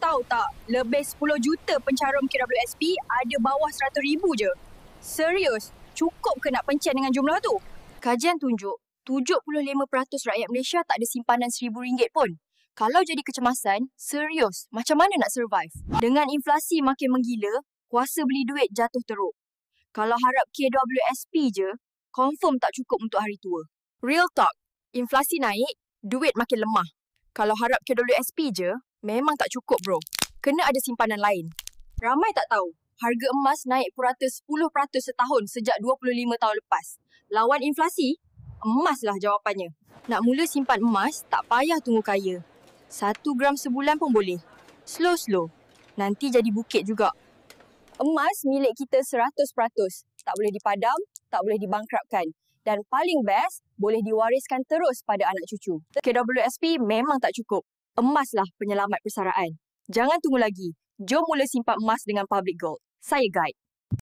tahu tak, lebih 10 juta pencarum KWSP ada bawah 100,000 je. Serius, cukup ke nak pencen dengan jumlah tu? Kajian tunjuk, 75% rakyat Malaysia tak ada simpanan RM1,000 pun. Kalau jadi kecemasan, serius, macam mana nak survive? Dengan inflasi makin menggila, kuasa beli duit jatuh teruk. Kalau harap KWSP je, confirm tak cukup untuk hari tua. Real talk, inflasi naik, duit makin lemah. Kalau harap KWSP je, memang tak cukup bro. Kena ada simpanan lain. Ramai tak tahu, harga emas naik purata 10% setahun sejak 25 tahun lepas. Lawan inflasi, emas lah jawapannya. Nak mula simpan emas, tak payah tunggu kaya. 1 gram sebulan pun boleh. Slow-slow. Nanti jadi bukit juga. Emas milik kita 100%. Tak boleh dipadam, tak boleh dibangkrapkan. Dan paling best, boleh diwariskan terus pada anak cucu. KWSP memang tak cukup. Emaslah penyelamat persaraan. Jangan tunggu lagi. Jom mula simpan emas dengan Public Gold. Saya guide.